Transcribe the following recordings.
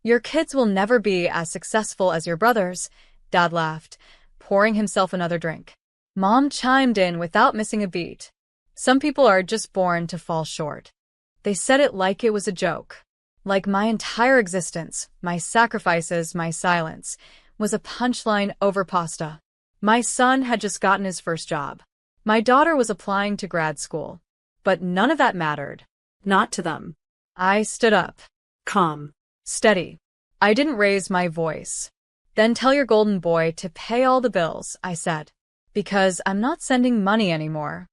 Your kids will never be as successful as your brothers, Dad laughed, pouring himself another drink. Mom chimed in without missing a beat. Some people are just born to fall short. They said it like it was a joke. Like my entire existence, my sacrifices, my silence, was a punchline over pasta. My son had just gotten his first job. My daughter was applying to grad school. But none of that mattered. Not to them. I stood up. Calm. Steady. I didn't raise my voice. Then tell your golden boy to pay all the bills, I said. Because I'm not sending money anymore.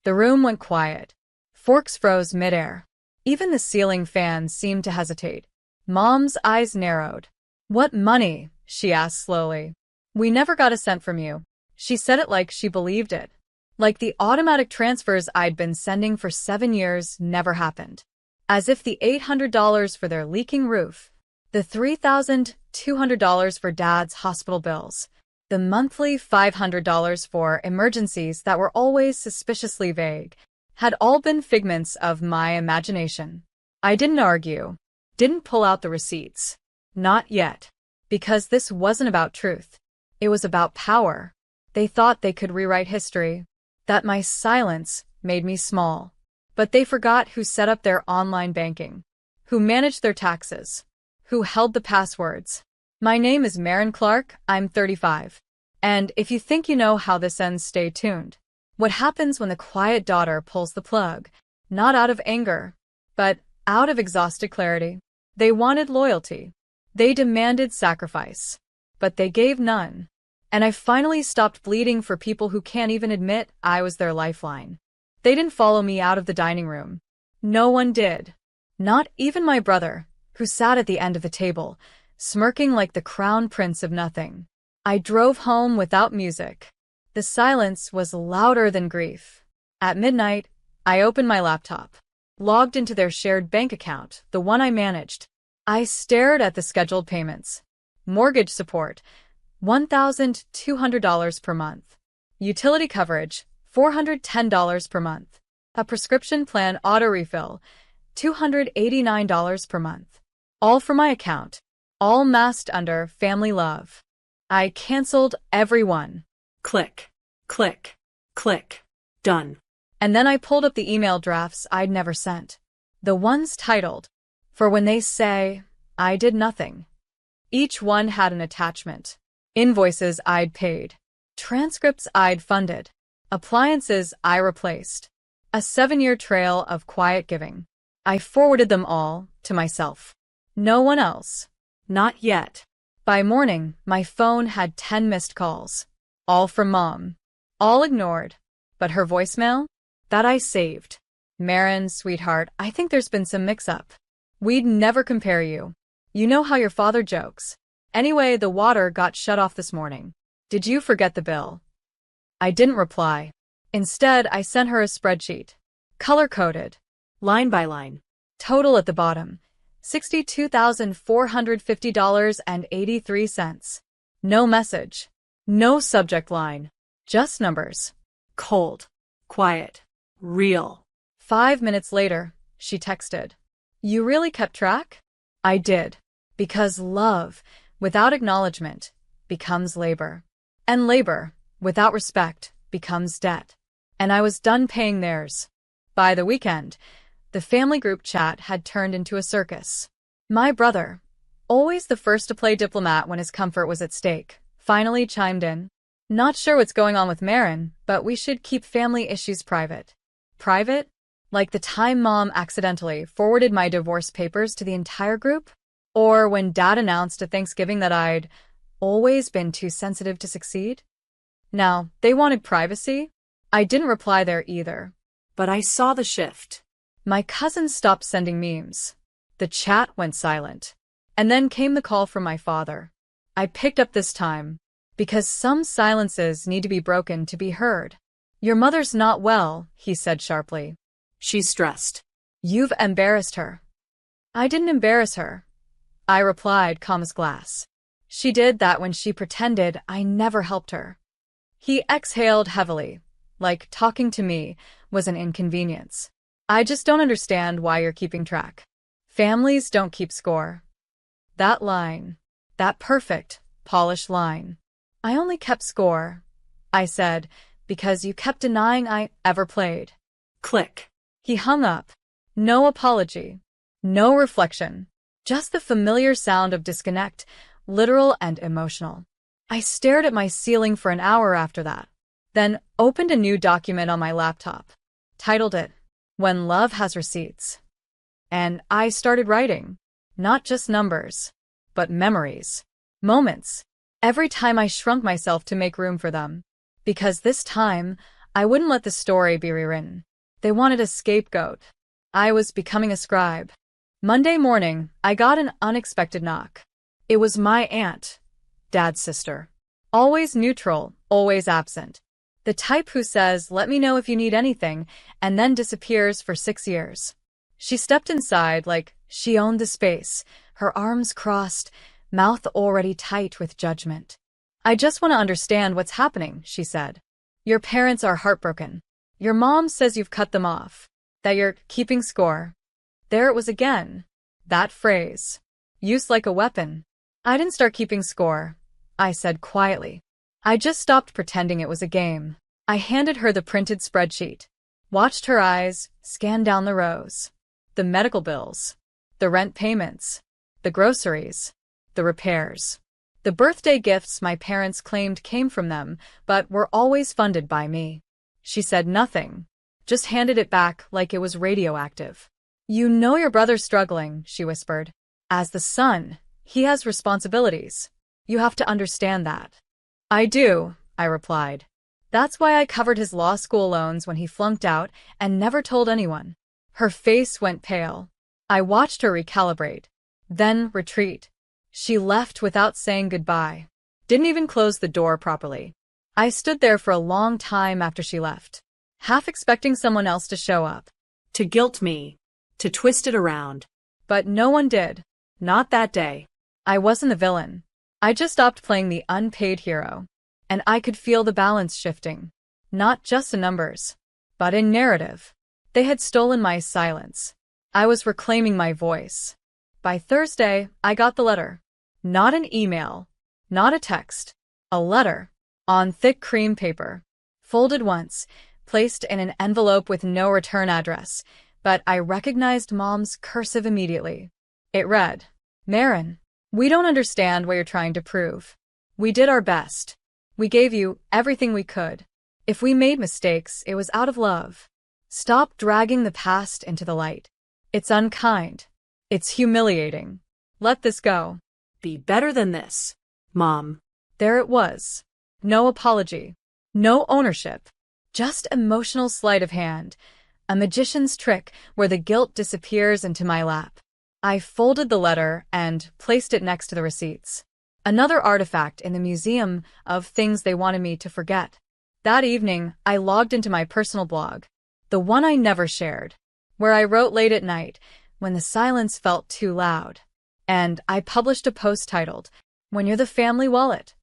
The room went quiet. Forks froze midair. Even the ceiling fan seemed to hesitate. Mom's eyes narrowed. What money? She asked slowly. We never got a cent from you. She said it like she believed it. Like the automatic transfers I'd been sending for 7 years never happened. As if the $800 for their leaking roof, the $3,200 for Dad's hospital bills, the monthly $500 for emergencies that were always suspiciously vague, had all been figments of my imagination. I didn't argue, didn't pull out the receipts. Not yet. Because this wasn't about truth. It was about power. They thought they could rewrite history. That my silence made me small. But they forgot who set up their online banking, who managed their taxes, who held the passwords. My name is Maren Clark, I'm 35. And if you think you know how this ends, stay tuned. What happens when the quiet daughter pulls the plug, not out of anger, but out of exhausted clarity? They wanted loyalty. They demanded sacrifice. But they gave none. And I finally stopped bleeding for people who can't even admit I was their lifeline. They didn't follow me out of the dining room. No one did. Not even my brother, who sat at the end of the table, smirking like the crown prince of nothing. I drove home without music. The silence was louder than grief. At midnight, I opened my laptop, logged into their shared bank account, the one I managed. I stared at the scheduled payments. Mortgage support, $1,200 per month. Utility coverage, $410 per month. A prescription plan auto refill, $289 per month. All from my account, all masked under family love. I canceled everyone. Click, click, click. Done. And then I pulled up the email drafts I'd never sent. The ones titled, For When They Say I Did Nothing. Each one had an attachment. Invoices I'd paid. Transcripts I'd funded. Appliances I replaced. A 7-year trail of quiet giving. I forwarded them all to myself. No one else. Not yet. By morning, my phone had 10 missed calls. All from Mom. All ignored. But her voicemail? That I saved. Maren, sweetheart, I think there's been some mix-up. We'd never compare you. You know how your father jokes. Anyway, the water got shut off this morning. Did you forget the bill? I didn't reply. Instead, I sent her a spreadsheet. Color-coded. Line by line. Total at the bottom. $62,450.83. No message. No subject line. Just numbers. Cold. Quiet. Real. 5 minutes later, she texted. You really kept track? I did. Because love, without acknowledgement, becomes labor. And labor, without respect, becomes debt. And I was done paying theirs. By the weekend, the family group chat had turned into a circus. My brother, always the first to play diplomat when his comfort was at stake, finally chimed in. Not sure what's going on with Maren, but we should keep family issues private. Private? Like the time Mom accidentally forwarded my divorce papers to the entire group? Or when Dad announced at Thanksgiving that I'd always been too sensitive to succeed? Now, they wanted privacy. I didn't reply there either. But I saw the shift. My cousin stopped sending memes. The chat went silent. And then came the call from my father. I picked up this time. Because some silences need to be broken to be heard. Your mother's not well, he said sharply. She's stressed. You've embarrassed her. I didn't embarrass her. I replied, calm as glass. She did that when she pretended I never helped her. He exhaled heavily, like talking to me was an inconvenience. I just don't understand why you're keeping track. Families don't keep score. That line. That perfect, polished line. I only kept score, I said, because you kept denying I ever played. Click. He hung up. No apology. No reflection. Just the familiar sound of disconnect, literal and emotional. I stared at my ceiling for an hour after that, then opened a new document on my laptop, titled it, When Love Has Receipts. And I started writing. Not just numbers, but memories. Moments. Every time I shrunk myself to make room for them. Because this time, I wouldn't let the story be rewritten. They wanted a scapegoat. I was becoming a scribe. Monday morning, I got an unexpected knock. It was my aunt, Dad's sister. Always neutral, always absent. The type who says, "Let me know if you need anything," and then disappears for 6 years. She stepped inside like she owned the space, her arms crossed, mouth already tight with judgment. "I just want to understand what's happening," she said. "Your parents are heartbroken. Your mom says you've cut them off, that you're keeping score." There it was again. That phrase. Used like a weapon. "I didn't start keeping score," I said quietly. "I just stopped pretending it was a game." I handed her the printed spreadsheet. Watched her eyes scan down the rows. The medical bills. The rent payments. The groceries. The repairs. The birthday gifts my parents claimed came from them, but were always funded by me. She said nothing. Just handed it back like it was radioactive. "You know your brother's struggling," she whispered. "As the son, he has responsibilities. You have to understand that." "I do," I replied. "That's why I covered his law school loans when he flunked out and never told anyone." Her face went pale. I watched her recalibrate, then retreat. She left without saying goodbye. Didn't even close the door properly. I stood there for a long time after she left, half expecting someone else to show up. To guilt me. To twist it around. But no one did. Not that day. I wasn't the villain. I just stopped playing the unpaid hero. And I could feel the balance shifting. Not just in numbers, but in narrative. They had stolen my silence. I was reclaiming my voice. By Thursday, I got the letter. Not an email. Not a text. A letter. On thick cream paper. Folded once. Placed in an envelope with no return address. But I recognized Mom's cursive immediately. It read, "Marin, we don't understand what you're trying to prove. We did our best. We gave you everything we could. If we made mistakes, it was out of love. Stop dragging the past into the light. It's unkind. It's humiliating. Let this go. Be better than this, Mom." There it was. No apology. No ownership. Just emotional sleight of hand. A magician's trick where the guilt disappears into my lap. I folded the letter and placed it next to the receipts. Another artifact in the museum of things they wanted me to forget. That evening, I logged into my personal blog, the one I never shared, where I wrote late at night when the silence felt too loud. And I published a post titled, "When You're the Family Wallet."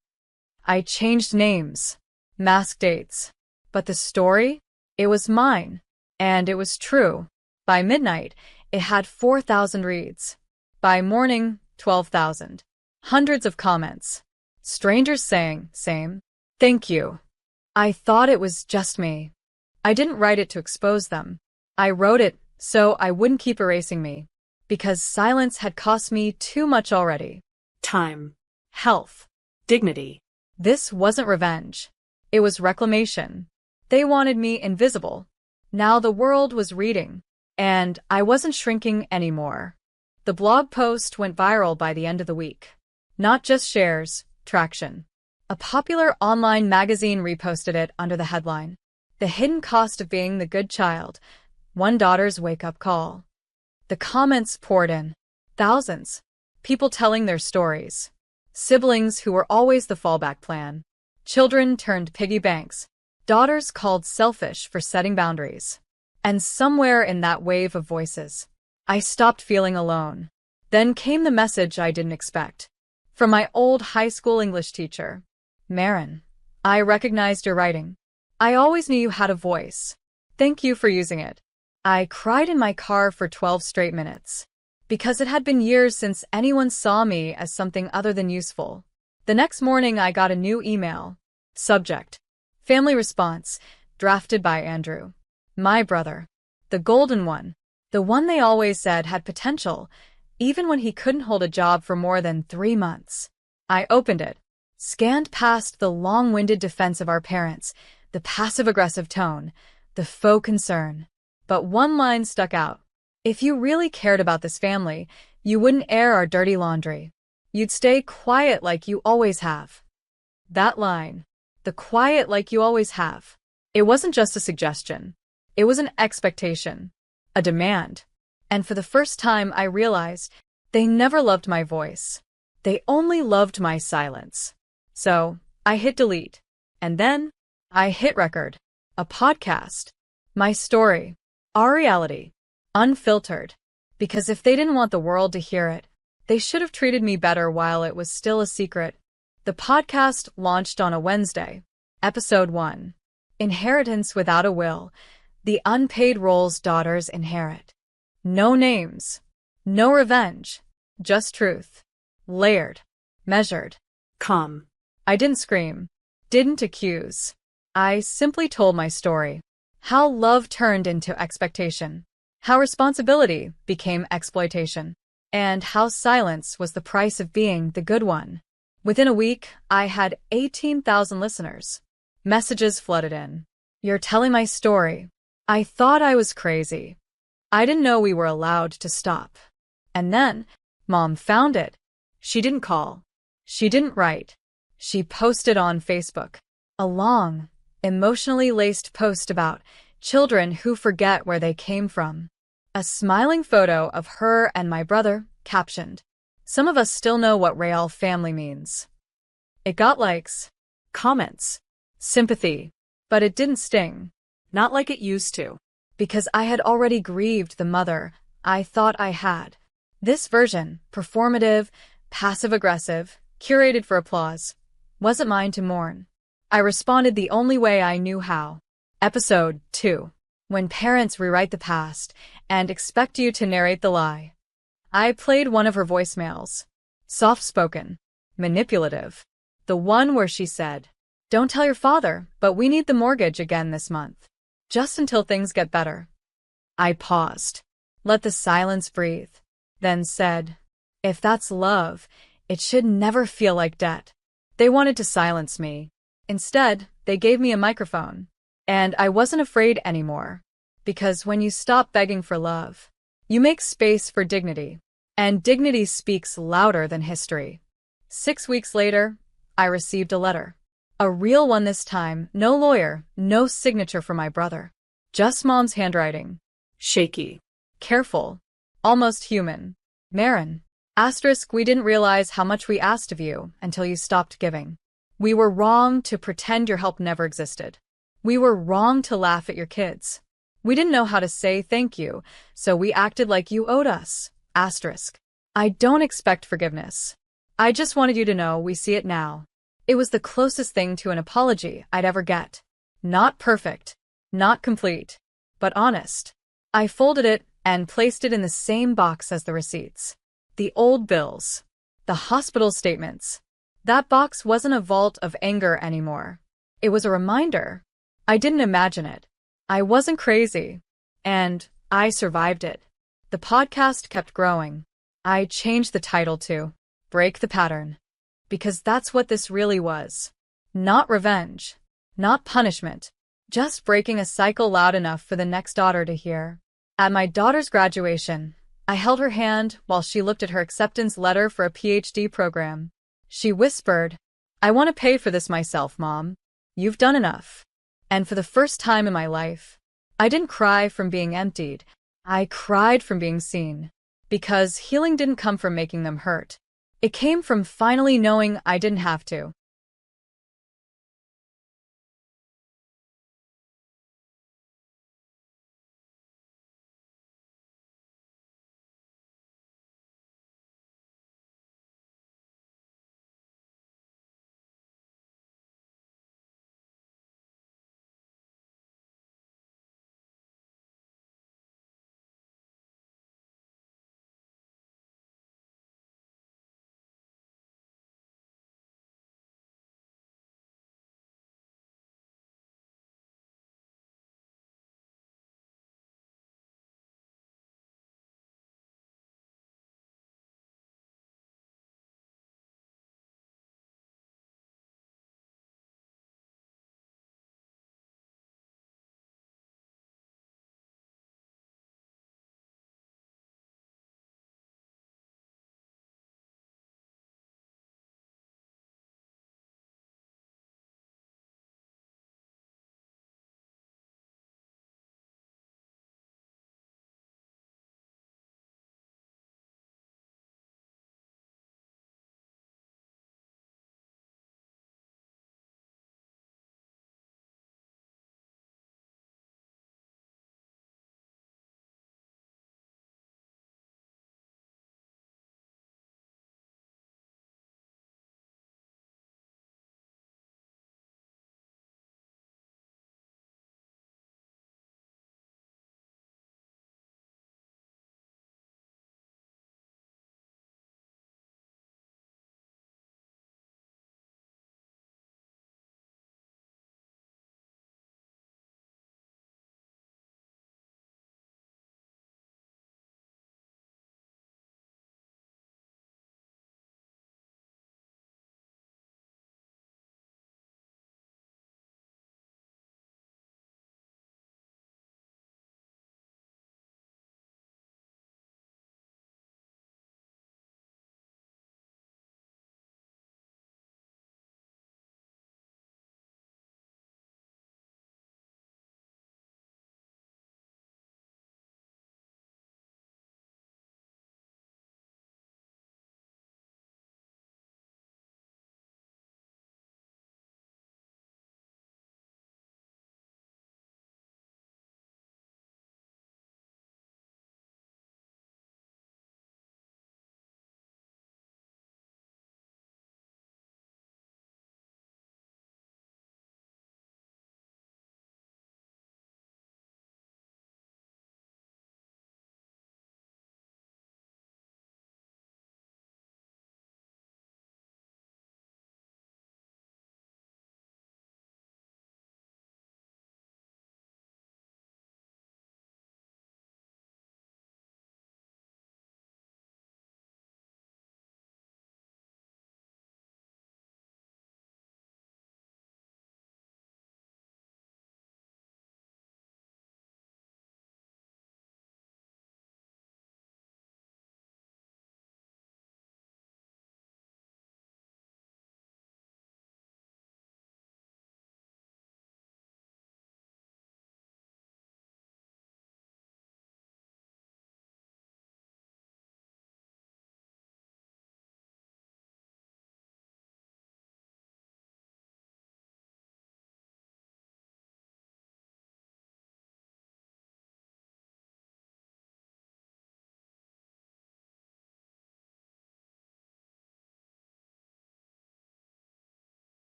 I changed names, masked dates. But the story? It was mine. And it was true. By midnight, it had 4,000 reads. By morning, 12,000. Hundreds of comments. Strangers saying, "Same. Thank you." I thought it was just me. I didn't write it to expose them. I wrote it so I wouldn't keep erasing me. Because silence had cost me too much already. Time. Health. Dignity. This wasn't revenge. It was reclamation. They wanted me invisible. Now the world was reading. And I wasn't shrinking anymore. The blog post went viral by the end of the week. Not just shares, traction. A popular online magazine reposted it under the headline, "The Hidden Cost of Being the Good Child, One Daughter's Wake-Up Call." The comments poured in. Thousands. People telling their stories. Siblings who were always the fallback plan. Children turned piggy banks. Daughters called selfish for setting boundaries. And somewhere in that wave of voices, I stopped feeling alone. Then came the message I didn't expect. From my old high school English teacher. "Marin, I recognized your writing. I always knew you had a voice. Thank you for using it." I cried in my car for 12 straight minutes. because it had been years since anyone saw me as something other than useful. The next morning, I got a new email. Subject: Family response, drafted by Andrew. My brother. The golden one. The one they always said had potential, even when he couldn't hold a job for more than 3 months. I opened it, scanned past the long-winded defense of our parents, the passive-aggressive tone, the faux concern. But one line stuck out. If you really cared about this family, you wouldn't air our dirty laundry. You'd stay quiet like you always have. That line. The quiet like you always have. It wasn't just a suggestion. It was an expectation. A demand. And for the first time, I realized they never loved my voice. They only loved my silence. So, I hit delete. And then, I hit record. A podcast. My story. Our reality. Unfiltered. Because if they didn't want the world to hear it, they should have treated me better while it was still a secret. The podcast launched on a Wednesday. Episode 1. Inheritance without a will. The unpaid roles daughters inherit. No names. No revenge. Just truth. Layered. Measured. Calm. I didn't scream. Didn't accuse. I simply told my story. How love turned into expectation. How responsibility became exploitation. And how silence was the price of being the good one. Within a week, I had 18,000 listeners. Messages flooded in. You're telling my story. I thought I was crazy. I didn't know we were allowed to stop. And then, Mom found it. She didn't call. She didn't write. She posted on Facebook. A long, emotionally laced post about children who forget where they came from. A smiling photo of her and my brother, captioned, "Some of us still know what real family means." It got likes, comments, sympathy, but it didn't sting. Not like it used to. Because I had already grieved the mother I thought I had. This version, performative, passive-aggressive, curated for applause, wasn't mine to mourn. I responded the only way I knew how. Episode 2. When parents rewrite the past and expect you to narrate the lie. I played one of her voicemails. Soft-spoken. Manipulative. The one where she said, "Don't tell your father, but we need the mortgage again this month. Just until things get better." I paused. Let the silence breathe. Then said, "If that's love, it should never feel like debt." They wanted to silence me. Instead, they gave me a microphone. And I wasn't afraid anymore. Because when you stop begging for love, you make space for dignity. And dignity speaks louder than history. 6 weeks later, I received a letter. A real one this time, no lawyer, no signature for my brother. Just Mom's handwriting. Shaky. Careful. Almost human. Marin. Asterisk, we didn't realize how much we asked of you until you stopped giving. We were wrong to pretend your help never existed. We were wrong to laugh at your kids. We didn't know how to say thank you, so we acted like you owed us. Asterisk. I don't expect forgiveness. I just wanted you to know we see it now. It was the closest thing to an apology I'd ever get. Not perfect. Not complete. But honest. I folded it and placed it in the same box as the receipts. The old bills. The hospital statements. That box wasn't a vault of anger anymore. It was a reminder. I didn't imagine it. I wasn't crazy. And I survived it. The podcast kept growing. I changed the title to Break the Pattern. Because that's what this really was. Not revenge. Not punishment. Just breaking a cycle loud enough for the next daughter to hear. At my daughter's graduation, I held her hand while she looked at her acceptance letter for a PhD program. She whispered, "I want to pay for this myself, Mom. You've done enough." And for the first time in my life, I didn't cry from being emptied. I cried from being seen. Because healing didn't come from making them hurt. It came from finally knowing I didn't have to.